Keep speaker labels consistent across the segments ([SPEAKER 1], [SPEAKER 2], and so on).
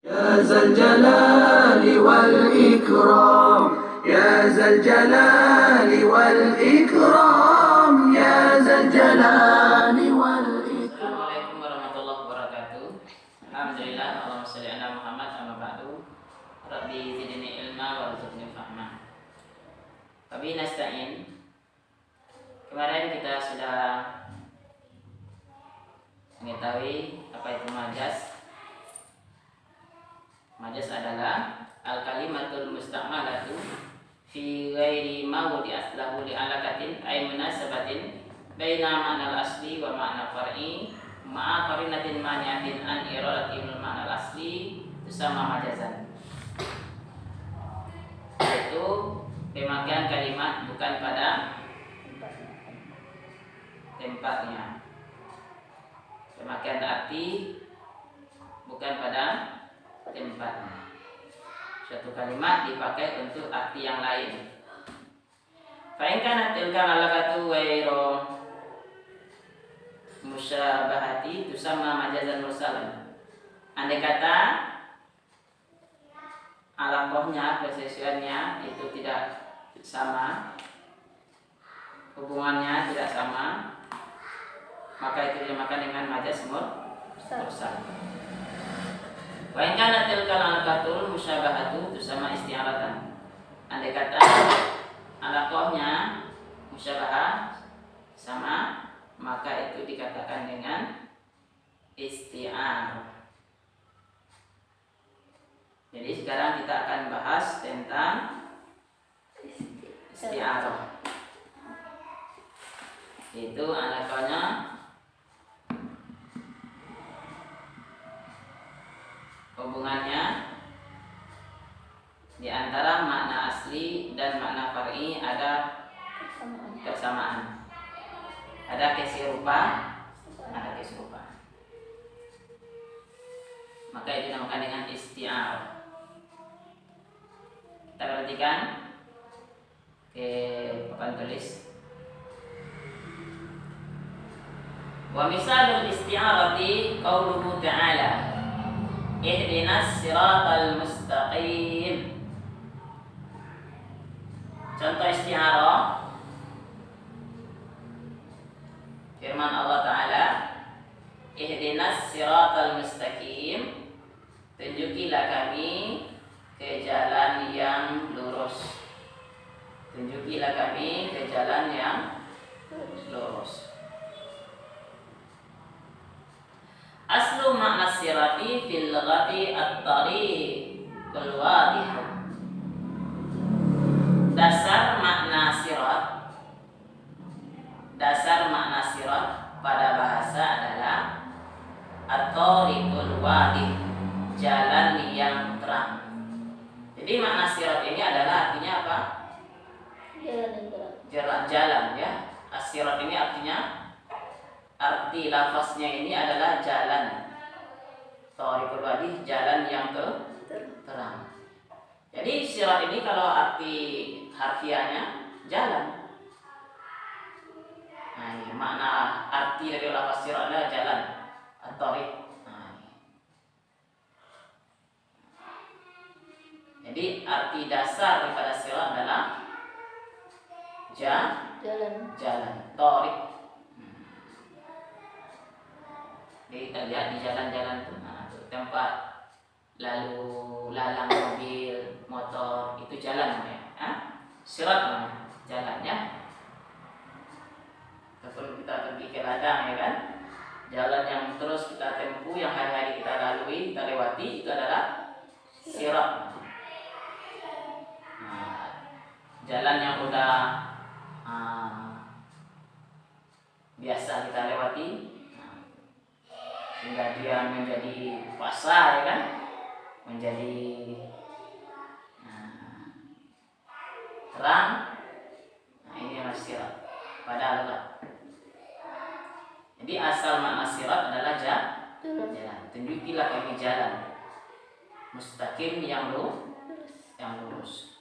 [SPEAKER 1] يا ذا الجلال والإكرام يا ذا الجلال والإكرام يا ذا الجلال والإكرام.
[SPEAKER 2] Assalamualaikum warahmatullahi wabarakatuh. Alhamdulillah, Allahumma sholli ala Muhammad amma ba'du. Rabbi zidni ilma warzuqni fahma. Wabihi nasta'in. Kemarin kita sudah mengetahui apa itu majas. Majas adalah al-kalimatul musta'malatu fi ghairi mawdi aslahu li alaqatin ay munasabatin baina ma'nal asli wa ma'na far'i ma'a qarinatin mani'atin an iradatil ma'nal asli tusamma majazan. Yaitu pemakaian kalimat bukan pada tempatnya, pemakaian arti bukan pada tempatnya. Suatu kalimat dipakai untuk arti yang lain. Fa in kanat tilka alaqatu ghairu musyabahati tusamma majazan mursalan. Andai kata alaqahnya, persesuaiannya itu tidak sama, hubungannya tidak sama, maka itu dinamakan dengan majaz mursal. Wa in kanat tilkal alaqatul musyabahatu tusamma isti'aratan. Andai kata alaqahnya musyabahah sama, maka itu dikatakan dengan isti'arah. Jadi sekarang kita akan bahas tentang isti'arah. Itu alaqahnya hubungannya di antara makna asli dan makna far'i ada kesamaan. Ada keserupaan, ada keserupaan. Maka itu dinamakan dengan isti'arah. Kita perhatikan ke papan tulis. Wa misalul isti'arati qauluhu ta'ala ihdinas siratal mustaqim. Contoh isti'arah firman Allah Ta'ala, ihdinas siratal mustaqim, tunjukilah kami ke jalan yang lurus. Tunjukilah kami ke jalan yang lurus. Aslu makna sirati fil lughati at-tariqul wadih. Dasar makna sirat pada bahasa adalah at-tariqul wadih, jalan yang terang. Jadi makna sirat ini adalah artinya apa? Jalan ya. As-sirat ini artinya, arti lafaznya ini adalah jalan. Tariqul wadih, jalan yang terang. Jadi sirat ini kalau arti harfiahnya jalan. Nah, ini makna arti dari lafaz sirat adalah jalan, at-tariq. Jadi arti dasar daripada sirat adalah jalan, tariq. Jadi kita lihat di jalan-jalan itu, tempat lalu lalang mobil, motor, itu jalan namanya. Sirat namanya, jalan ya. Kalau kita pergi ke ladang ya kan, jalan yang terus kita tempuh, yang hari-hari kita lalui, kita lewati, itu adalah sirat. Jalan yang udah biasa kita lewati, hingga dia menjadi pasar ya kan, menjadi terang. Ini adalah sirat pada Allah. Jadi asal makna sirat adalah jalan. Tunjukilah kami jalan mustaqim yang lurus.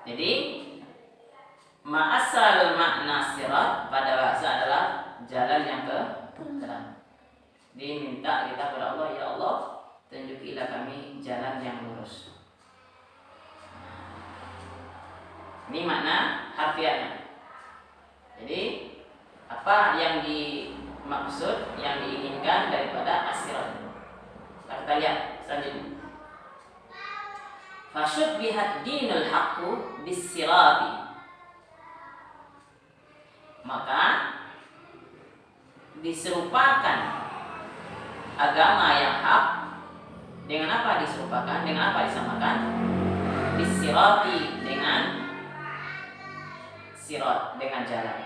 [SPEAKER 2] Jadi ma'asal makna sirat pada Diminta kita kepada Allah, ya Allah, tunjukilah kami jalan yang lurus. Ini makna harfiahnya. Jadi apa yang dimaksud, yang diinginkan daripada as-sirat? Kita lihat selanjutnya. Fasyubbihat dinul haqqu bis-sirati. Maka diserupakan agama yang hak dengan apa diserupakan? Dengan apa disamakan? Bis-sirati, dengan sirat, dengan jalan.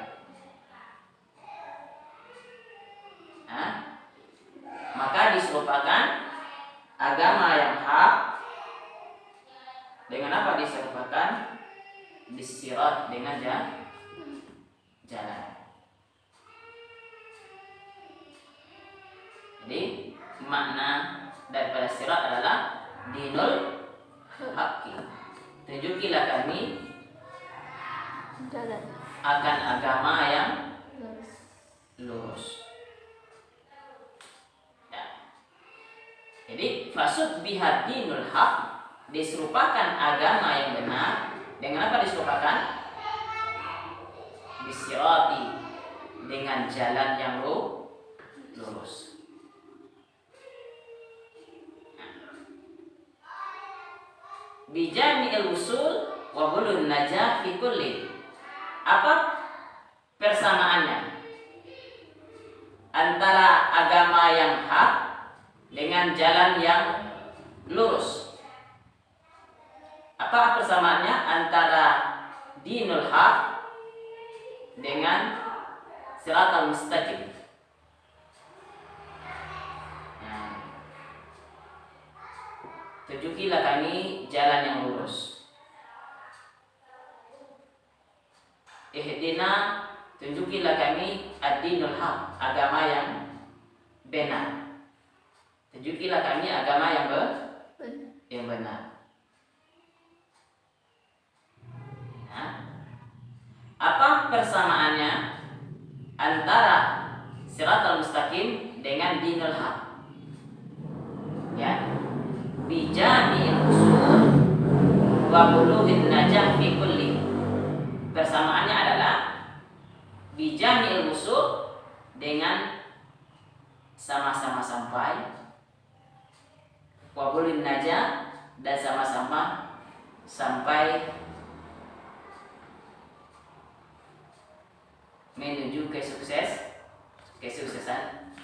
[SPEAKER 2] Maka diserupakan agama yang hak dengan apa diserupakan? Bis-sirat, dengan jalan. Jadi makna daripada sirat adalah dinul haqqi. Tunjukilah kami
[SPEAKER 3] jalan
[SPEAKER 2] akan agama yang lurus. Ya. Jadi fasud biha dinul haq, diserupakan agama yang benar dengan apa diserupakan? Bisirati, dengan jalan yang lurus. Bijami'il usul wa bulun najah fi kulli. Apa persamaannya antara agama yang hak dengan jalan yang lurus? Apa persamaannya antara dinul haq dengan siratal mustaqim? Tunjukilah kami jalan yang lurus. Ihdina, tunjukilah kami ad-dinul haq, agama yang benar. Tunjukilah kami agama yang benar. Nah, apa persamaannya antara siratal mustaqim dengan dinul haq? Ya. Bijami'il usul wa bulughin najah fi kulli. Persamaannya adalah bijami'il usul, dengan sama-sama sampai, wa bulughin najah, dan sama-sama sampai menuju kesuksesan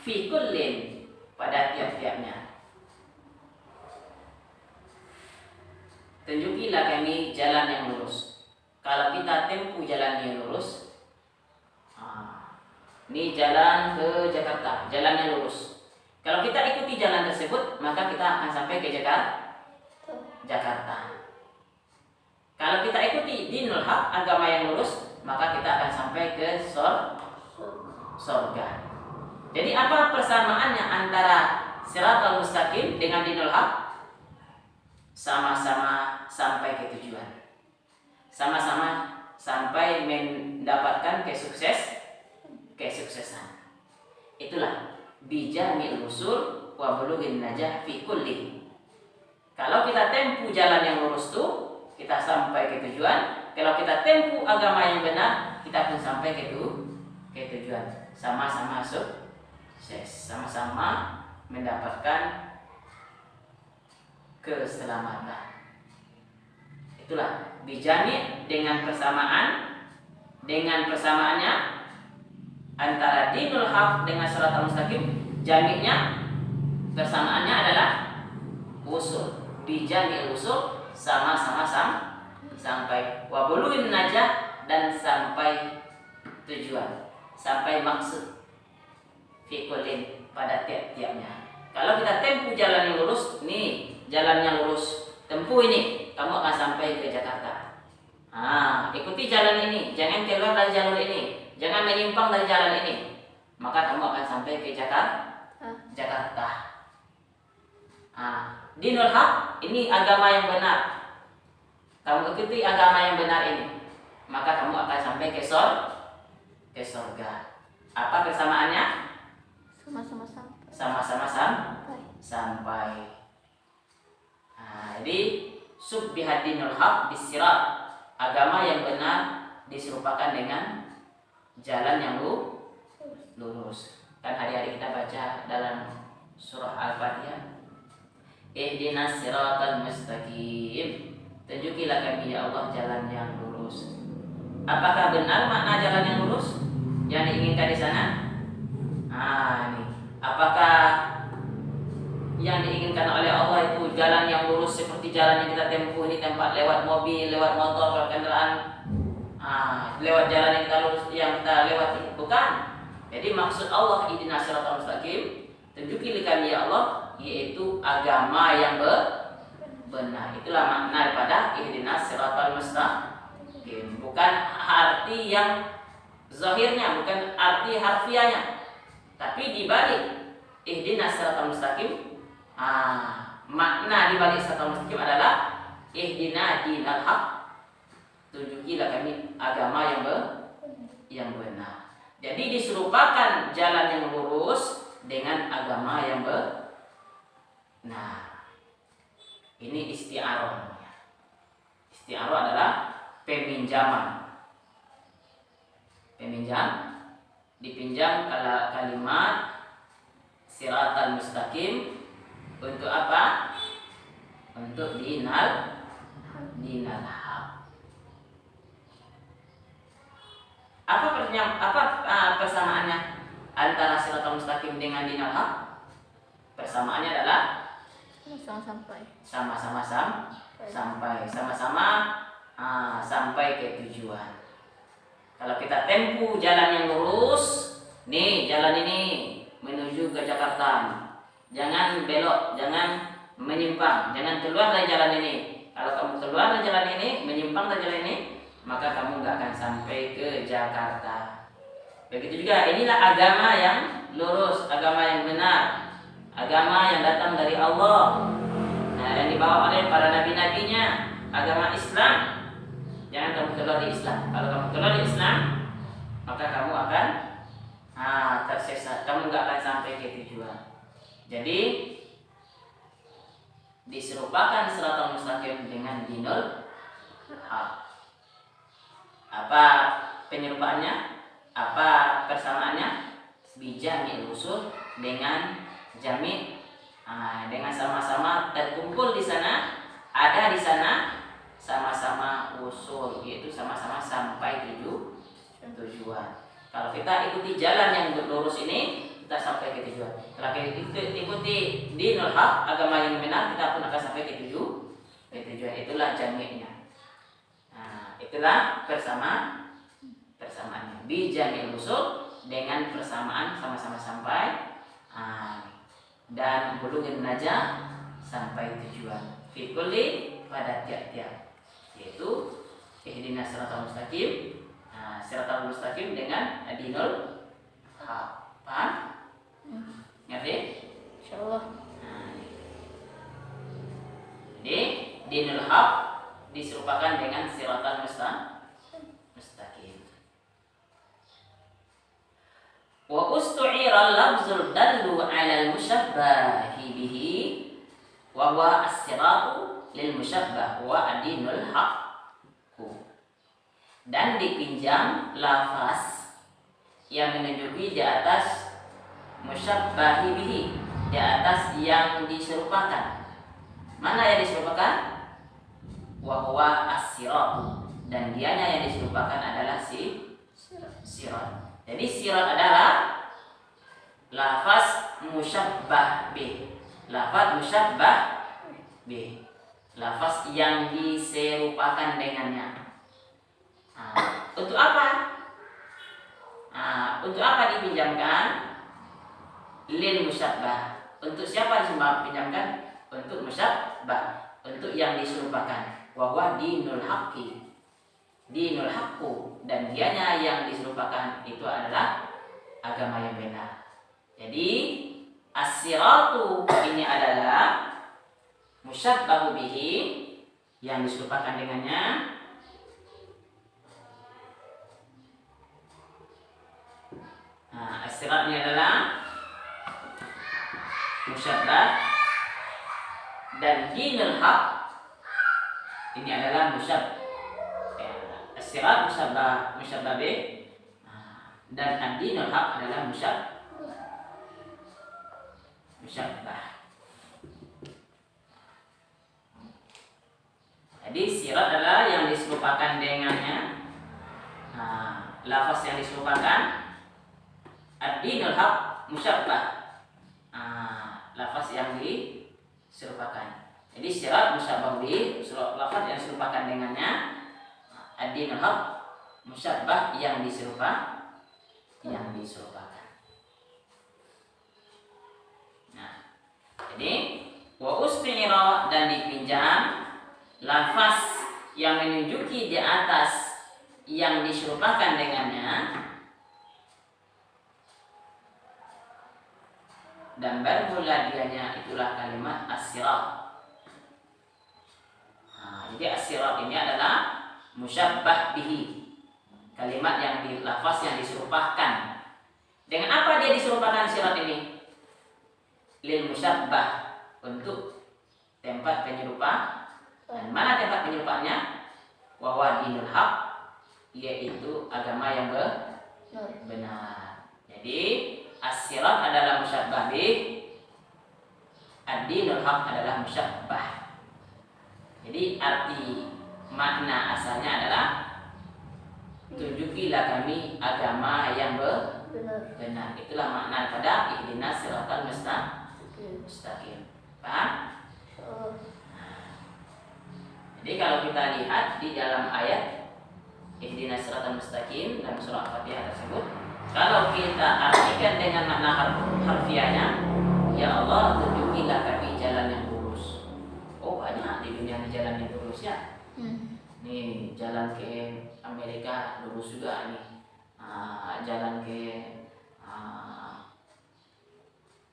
[SPEAKER 2] fi kullin, pada tiap-tiapnya. Tunjukilah kami jalan yang lurus. Kalau kita tempuh jalan yang lurus, ini jalan ke Jakarta, jalan yang lurus. Kalau kita ikuti jalan tersebut, maka kita akan sampai ke Jakarta. Kalau kita ikuti dinul haq, agama yang lurus, maka kita akan sampai ke surga. Jadi apa persamaannya antara siratal mustaqim dengan dinul haq? Sama-sama sampai ke tujuan, sama-sama sampai mendapatkan kesuksesan. Itulah bijamil usul wa bulughin najah fi kulli. Kalau kita tempuh jalan yang lurus tuh, kita sampai ke tujuan. Kalau kita tempuh agama yang benar, kita pun sampai ke tujuan. Sama-sama sukses, sama-sama mendapatkan keselamatan. Itulah bijami, dengan persamaannya antara dinul haq dengan siratal mustaqim. Jami'nya, persamaannya adalah usul. Bijami usul, sama-sama sampai wa bulughin najah, dan sampai tujuan, sampai maksud fi kullin, pada tiap-tiapnya. Kalau kita tempuh jalan yang lurus, nih jalan yang lurus, tempuh ini, kamu akan sampai ke Jakarta. Ikuti jalan ini, jangan keluar dari jalur ini, jangan menyimpang dari jalan ini, maka kamu akan sampai ke Jakarta. Dinul haq, ini agama yang benar. Kamu ikuti agama yang benar ini, maka kamu akan sampai ke surga. Apa persamaannya?
[SPEAKER 3] sama-sama sampai.
[SPEAKER 2] sama-sama sampai. Nah, jadi subbiha dinul haq bisirat, agama yang benar diserupakan dengan jalan yang lurus. Kan hari-hari kita baca dalam surah Al-Fatihah, ihdinas siratal mustaqim, tunjukilah kami ya Allah jalan yang lurus. Apakah benar makna jalan yang lurus yang diinginkan di sana? Ini. Apakah yang diinginkan oleh Allah itu jalan yang lurus seperti jalan yang kita tempuh ini, tempat lewat mobil, lewat motor, kendaraan, lewat jalan yang kita lewati? Bukan. Jadi maksud Allah ihdinas siratal mustaqim, tunjukilah kami ya Allah, yaitu agama yang benar. Itulah makna daripada ihdinas siratal mustaqim. Bukan arti yang zahirnya, bukan arti harfiahnya, tapi dibalik ihdinas siratal mustaqim, makna dibalik siratal mustaqim adalah ihdina dinal haq, tunjukilah kami agama yang benar. Jadi diserupakan jalan yang lurus dengan agama yang benar. Ini isti'arah. Isti'arah adalah peminjaman. Dipinjam kalimat siratal mustaqim untuk apa? Untuk dinal haq. Apa persamaannya antara siratal mustaqim dengan dinal haq? Persamaannya adalah sama-sama sampai, sama-sama sampai ke tujuan. Kalau kita tempuh jalan yang lurus, nih jalan ini menuju ke Jakarta, jangan belok, jangan menyimpang, jangan keluar dari jalan ini. Kalau kamu keluar dari jalan ini, menyimpang dari jalan ini, maka kamu nggak akan sampai ke Jakarta. Begitu juga, inilah agama yang lurus, agama yang benar, agama yang datang dari Allah, yang dibawa oleh para nabi-nabinya, agama Islam. Jangan kamu keluar di Islam. Kalau kamu keluar di Islam, maka kamu akan tersesat. Kamu nggak akan sampai ke tujuan. Jadi diserupakan siratal mustaqim dengan dinul haq. Apa penyerupaannya? Apa persamaannya? Bijami usul dengan jami, dengan sama-sama terkumpul di sana, ada di sana, sama-sama usul, yaitu sama-sama sampai tujuan. Kalau kita ikuti jalan yang lurus ini, kita sampai ke tujuan. Kalau kita ikuti dinul haq, agama yang benar, kita pun akan sampai ke tujuan. Itulah jami'nya. Itulah persamaannya. Bijamil usul, dengan persamaan sama-sama sampai, dan bulughun najah, sampai tujuan. Fi kulli, pada tiap-tiap, yaitu ihdinas siratal mustaqim, siratal mustaqim dengan dinul haq. Paham? Ngerti?
[SPEAKER 3] Insyaallah.
[SPEAKER 2] Jadi dinul haq diserupakan dengan siratal mustaqim. Wa ustu'ira lafzul dallu 'ala al-mushabbahi bihi wa huwa as-siratu lil musyabbah wa adinul haq. Dan dipinjam lafaz yang menunjuki di atas musyabbahi bihi, di atas yang diserupakan. Mana yang diserupakan? Wa huwa as-siratu, dan dianya yang diserupakan adalah sirat. Jadi sirat adalah lafaz musyabbah bih. Lafaz musyabbah bih, lafaz yang diserupakan dengannya. Untuk apa? Untuk apa dipinjamkan? Lil musyabbah. Untuk siapa dipinjamkan? Untuk musyabbah, untuk yang diserupakan. Wa huwa dinul haqqi, dinul haqqu, dan dianya yang diserupakan itu adalah agama yang benar. Jadi as-siratu ini adalah musyabbahu bihi, yang diserupakan dengannya. As-sirat ini adalah musyabbah, dan dinul haq ini adalah as-sirat musyabbah bih, dan ad-dinul haq adalah musyabbah. Jadi sirat adalah yang diserupakan dengannya, lafaz yang diserupakan. Ad-dinul haq musyabbah, lafaz yang diserupakan. Jadi sirat musyabbah bih, lafaz yang diserupakan dengannya. Ad-dinul haq musyabbah yang diserupakan. Nah, jadi wa usti'ira, dan dipinjam lafaz yang menunjuki di atas yang diserupakan dengannya, dan bermula dianya itulah kalimat as-sirat. Jadi as-sirat ini adalah musyabbah bihi, kalimat yang lafaz yang diserupakan. Dengan apa dia diserupakan sirat ini? Lil musyabbah, untuk tempat penyerupa. Dan mana tempat penyerupaannya? Wa huwa dinul haq, yaitu agama yang benar. Jadi as-sirat adalah musyabbah bih, ad-dinul haq adalah musyabbah. Jadi arti makna asalnya adalah tunjukilah kami agama yang benar. Itulah makna pada ihdinas siratal mustaqim. Paham? Jadi kalau kita lihat di dalam ayat ihdinas siratal mustaqim dalam surah Al-Fatihah tersebut, kalau kita artikan dengan makna harfiahnya, ya Allah tunjukilah kami jalan yang lurus. Oh, banyak di dunia ini jalan yang lurus ya. Nih jalan ke Amerika lurus juga nih. Jalan ke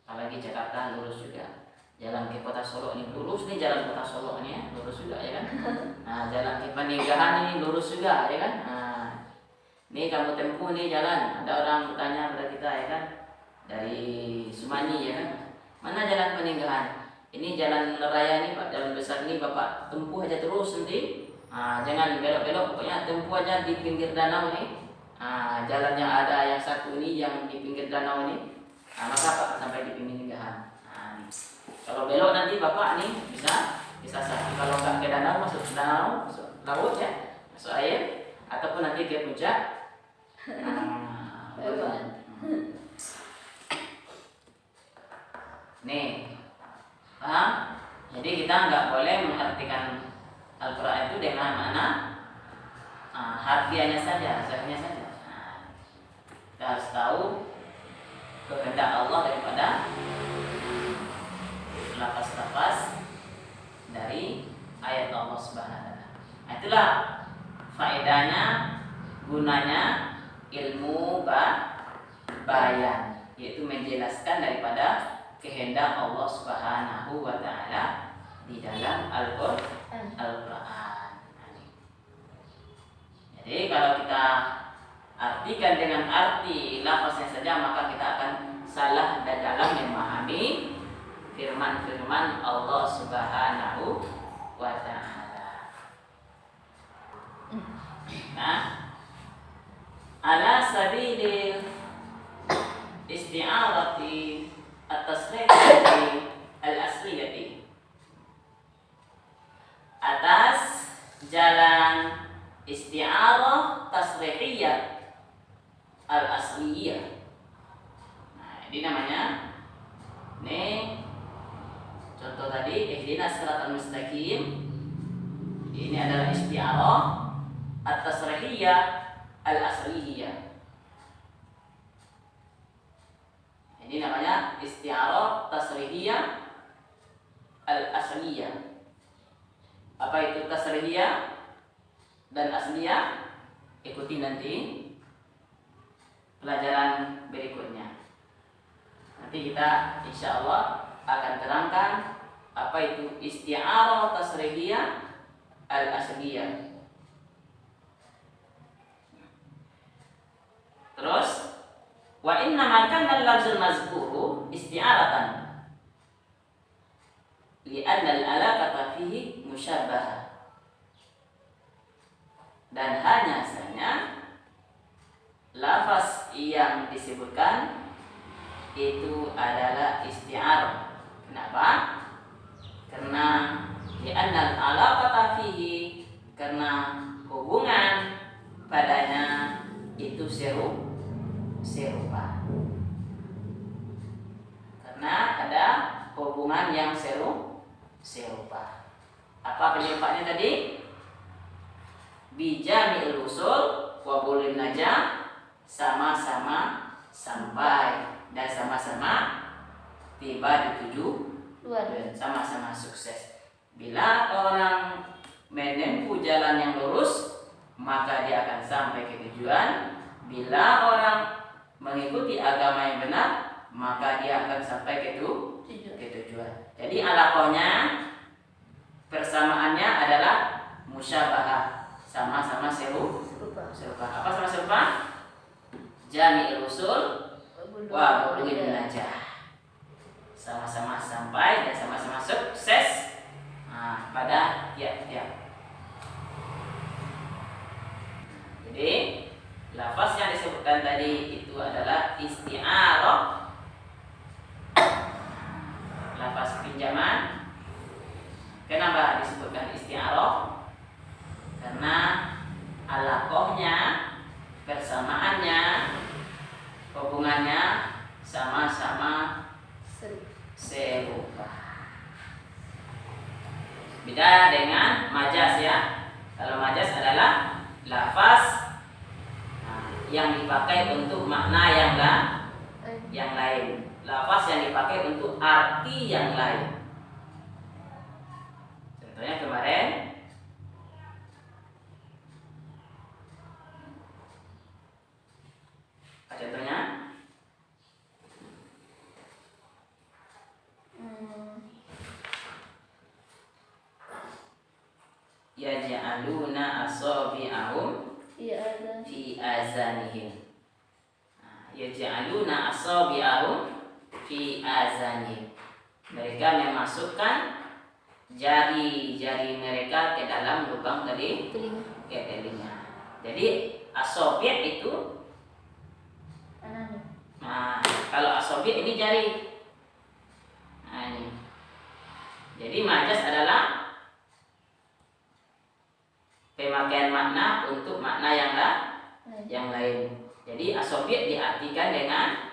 [SPEAKER 2] apalagi Jakarta lurus juga. Jalan ke kota Solo ini lurus nih, jalan kota Solo ini ya, lurus juga ya kan. Jalan ke Paninggahan ini lurus juga ya kan. Nih kamu tempuh nih jalan. Ada orang bertanya kepada kita ya kan, dari Sumanyi ya kan, mana jalan Paninggahan? Ini jalan raya ini Pak, jalan besar ini Bapak tempuh aja terus nanti. Jangan belok-belok, pokoknya tempuh aja di pinggir danau ini. Jalan yang ada yang satu ini yang di pinggir danau ini. Maka Pak sampai di Paninggahan. Kalau belok nanti Bapak nih bisa sakit. Kalau nggak ke danau, masuk danau, masuk laut ya, masuk air, ataupun nanti ke puncak. Nih, paham? Jadi kita nggak boleh mengartikan Al-Quran itu dengan makna harfiahnya saja, zahirnya saja. Kita harus tahu kehendak Allah daripada lafaz-lafaz dari ayat Allah Subhanahu wa taala. Itulah faedahnya, gunanya ilmu bayan, yaitu menjelaskan daripada kehendak Allah Subhanahu wa taala di dalam Al-Qur'an. Jadi kalau kita artikan dengan arti lafaznya saja, maka kita akan salah dalam memahami firman-firman Allah Subhanahu wa taala. Nah, ala sabilil isti'arati at-tasrihiyati al-asliyati, atas jalan isti'arah tasrihiyah al-asliyah. Nah, ini namanya contoh tadi ihdinas siratal mustaqim. Ini adalah isti'arah at-tasrihiyah al-asliyah. Ini namanya isti'arah tasrihiyah al-asliyah. Apa itu tasrihiyah dan asliyah? Ikuti nanti pelajaran berikutnya. Nanti kita insya Allah akan terangkan apa itu isti'arah tasrihiyah al-asliyah. Terus wa inna ma kana al-lafzul mazkuru isti'aratan li'anna al-alaqata fihi musyabbah. Dan hanya saja lafaz yang disebutkan itu adalah isti'arah. Kenapa? Karena li'anna al-alaqata fihi, karena hubungan padanya itu serupa. Karena ada hubungan yang serupa. Apa penyebabnya tadi? Bijami'il usul wa bulin najah, sama-sama sampai dan sama-sama tiba di tujuan, sama-sama sukses. Bila orang menempuh jalan yang lurus, maka dia akan sampai ke tujuan. Bila orang mengikuti agama yang benar, maka dia akan sampai ke tujuan. Jadi alaqahnya, persamaannya adalah musyabahah, sama-sama serupa. Apa sama serupa? Jami'il usul wa bulughin najah, sama-sama sampai dan sama-sama sukses pada tiap-tiap. Jadi lafaz yang disebutkan tadi itu adalah isti'arah, lafaz pinjaman. Kenapa disebutkan isti'arah? Karena alaqahnya, persamaannya, hubungannya sama-sama serupa. Beda dengan majaz ya. Kalau majaz adalah lafaz yang dipakai untuk makna yang lain. Lafaz yang dipakai untuk arti yang lain. Contohnya kemarin contohnya yaj'aluna asabi'ahum fi azanihim. Yaj'aluna asabi'ahum fi azanihim. Mereka memasukkan jari-jari mereka ke dalam lubang telinga. Jadi asabi' itu kalau asabi' ini jari. Ini. Jadi majaz adalah pemakaian makna untuk makna yang lain. Jadi asabi' diartikan dengan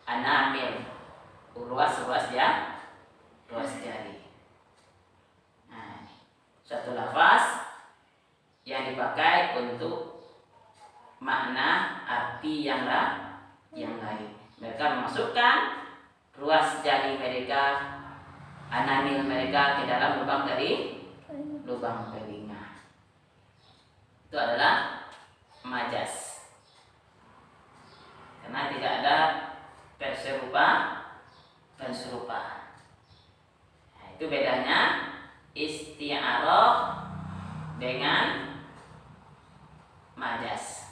[SPEAKER 2] anamil, ruas jari. Suatu lafaz yang dipakai untuk makna arti yang lain. Mereka memasukkan ruas jari mereka, anamil mereka ke dalam lubang telinga. Itu adalah majaz. Karena tidak ada dan serupa. Itu bedanya isti'arah dengan majaz.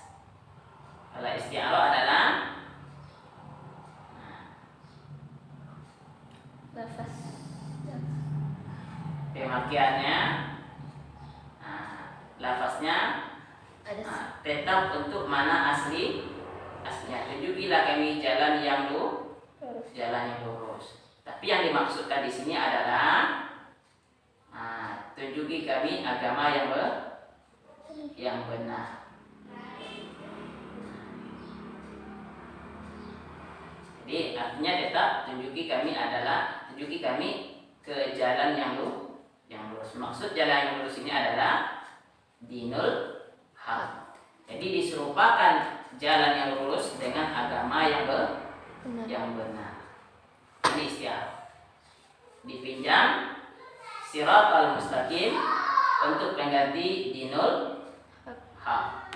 [SPEAKER 2] Kalau isti'arah adalah
[SPEAKER 3] lafaz
[SPEAKER 2] pemakaiannya, lafaznya tetap untuk mana aslinya. Tunjukilah kami jalan yang lurus. Tapi yang dimaksudkan di sini adalah tunjuki kami agama yang benar. Jadi artinya tetap tunjuki kami ke jalan yang lurus. Maksud jalan yang lurus ini adalah dinul haq. Jadi diserupakan jalan yang lurus dengan agama yang benar. Ini isti'arah. Dipinjam siratal mustaqim untuk mengganti dinul haq.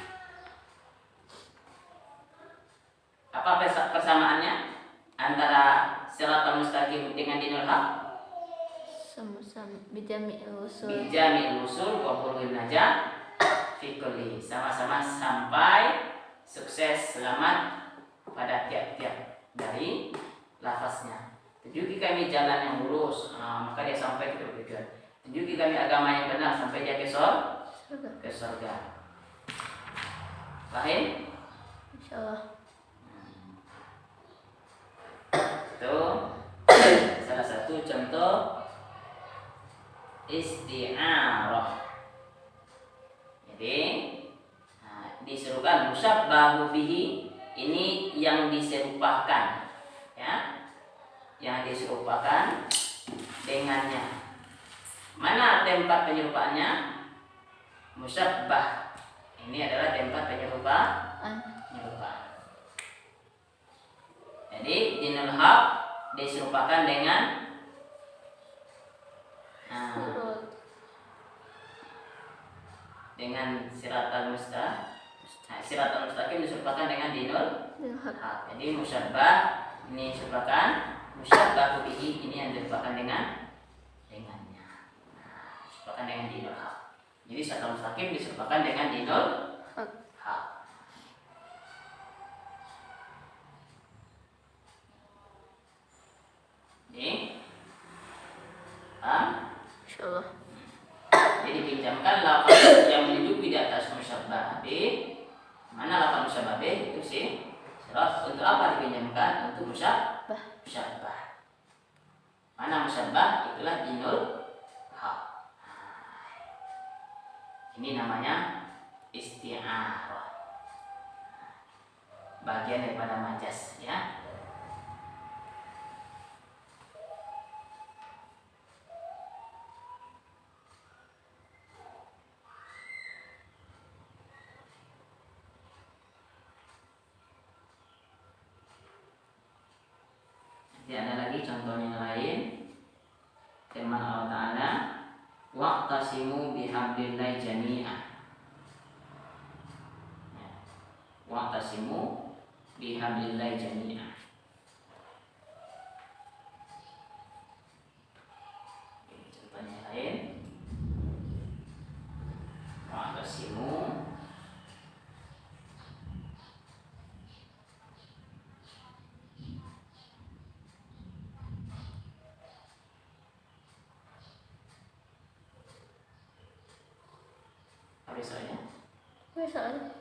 [SPEAKER 2] Apa persamaannya antara siratal mustaqim dengan dinul haq?
[SPEAKER 3] sama-sama bijami'il
[SPEAKER 2] usul wa bulughin najah fi kulli, sama-sama sampai sukses selamat pada tiap-tiap dari lafaznya. Tunjuki kami jalan yang lurus, maka dia sampai ke tujuan. Tunjuki kami agama yang benar sampai dia ke surga. Paham?
[SPEAKER 3] Insyaallah.
[SPEAKER 2] Itu salah satu contoh isti'arah. Jadi diserukan musyabbahu bihi, ini yang diserupakan, ya, yang diserupakan dengannya. Mana tempat penyerupaannya? Musyabbah. Ini adalah tempat penyerupaan. Jadi dinul haq diserupakan dengan siratal mustaqim diserupakan dengan dinul haq. Jadi musyabbah ini diserupakan, musyabbahu bihi ini yang diserupakan dengannya. Diserupakan dengan dinul haq. Jadi siratal mustaqim diserupakan dengan dinul haq. Ini paham?
[SPEAKER 3] Insyaallah.
[SPEAKER 2] Jadi pinjamkan lafaz yang menunjuk di atas musyabbah B. Mana lafaz musyabbah B? Itu sih. Untuk apa dipinjamkan? Untuk musyabbah. Mana musyabbah? Itulah dinul haq. Ini namanya isti'arah. Bagian daripada majas, ya. Ada lagi contohnya lain. Firman Allah Ta'ala, wa'tasimu bihablillahi jami'an. Wa'tasimu bihablillahi jami'an. Contohnya lain. Wa'tasimu soalnya.
[SPEAKER 3] Soalnya